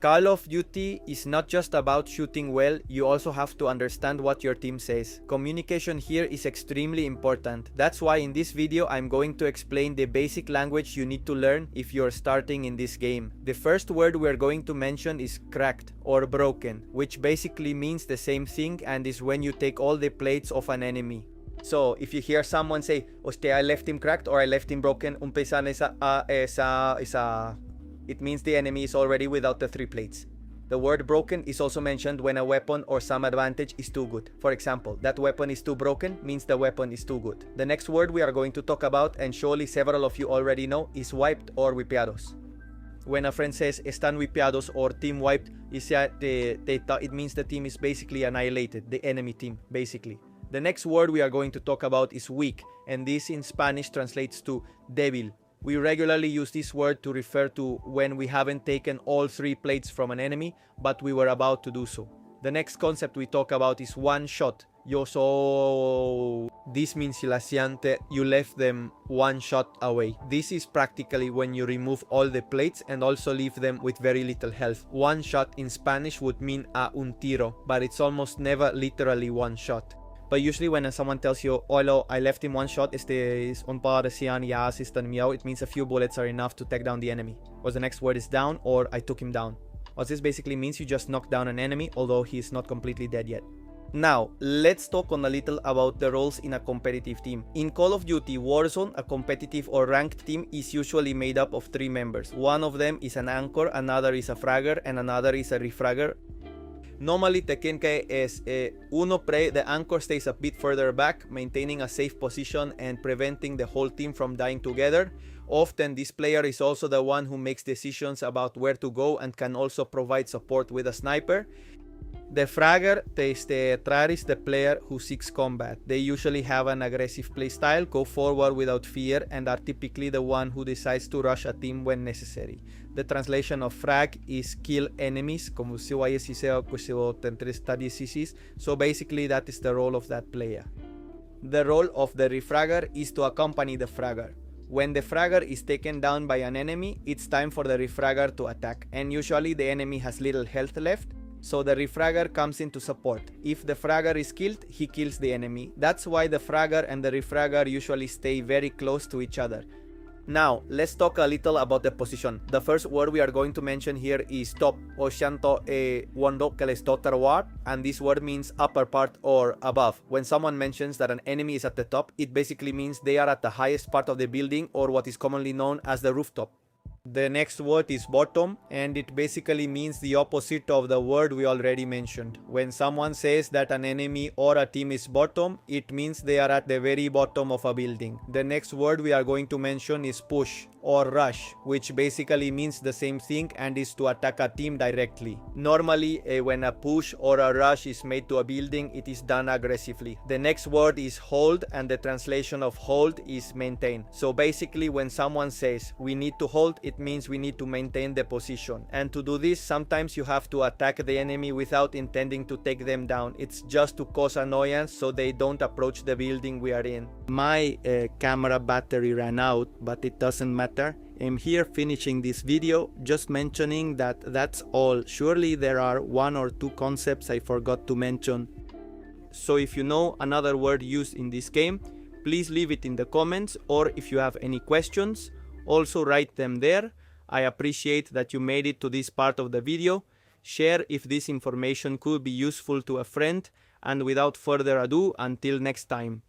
Call of Duty is not just about shooting well, you also have to understand what your team says. Communication here is extremely important. That's why in this video I'm going to explain the basic language you need to learn if you're starting in this game. The first word we're going to mention is cracked or broken, which basically means the same thing and is when you take all the plates of an enemy. So if you hear someone say, "Hostia, I left him cracked" or "I left him broken," it means the enemy is already without the 3 plates. The word broken is also mentioned when a weapon or some advantage is too good. For example, that weapon is too broken means the weapon is too good. The next word we are going to talk about, and surely several of you already know, is wiped or wipeados. When a friend says están wipeados or team wiped, it means the team is basically annihilated, the enemy team, basically. The next word we are going to talk about is weak, and this in Spanish translates to débil. We regularly use this word to refer to when we haven't taken all 3 plates from an enemy, but we were about to do so. The next concept we talk about is one shot. This means you left them 1 shot away. This is practically when you remove all the plates and also leave them with very little health. 1 shot in Spanish would mean un tiro, but it's almost never literally 1 shot. But usually when someone tells you, "Oh, I left him 1 shot," it means a few bullets are enough to take down the enemy. Or the next word is down or "I took him down." Or this basically means you just knocked down an enemy, although he is not completely dead yet. Now, let's talk on a little about the roles in a competitive team. In Call of Duty Warzone, a competitive or ranked team is usually made up of 3 members. One of them is an anchor, another is a fragger, and another is a refragger. Normally, the anchor stays a bit further back, maintaining a safe position and preventing the whole team from dying together. Often, this player is also the one who makes decisions about where to go and can also provide support with a sniper. The fragger is the player who seeks combat. They usually have an aggressive playstyle, go forward without fear, and are typically the one who decides to rush a team when necessary. The translation of frag is kill enemies, so basically that is the role of that player. The role of the refragger is to accompany the fragger. When the fragger is taken down by an enemy, it's time for the refragger to attack, and usually the enemy has little health left, so the refragger comes in to support. If the fragger is killed, he kills the enemy. That's why the fragger and the refragger usually stay very close to each other. Now, let's talk a little about the position. The first word we are going to mention here is top, and this word means upper part or above. When someone mentions that an enemy is at the top, it basically means they are at the highest part of the building, or what is commonly known as the rooftop. The next word is bottom, and it basically means the opposite of the word we already mentioned. When someone says that an enemy or a team is bottom, it means they are at the very bottom of a building. The next word we are going to mention is push or rush, which basically means the same thing and is to attack a team directly. Normally, when a push or a rush is made to a building, it is done aggressively. The next word is hold, and the translation of hold is maintain. So basically, when someone says we need to hold, it means we need to maintain the position. And to do this, sometimes you have to attack the enemy without intending to take them down. It's just to cause annoyance so they don't approach the building we are in. My camera battery ran out, but it doesn't matter. I'm here finishing this video, just mentioning that that's all. Surely there are 1 or 2 concepts I forgot to mention. So if you know another word used in this game, please leave it in the comments, or if you have any questions, also write them there. I appreciate that you made it to this part of the video. Share if this information could be useful to a friend, and without further ado, until next time.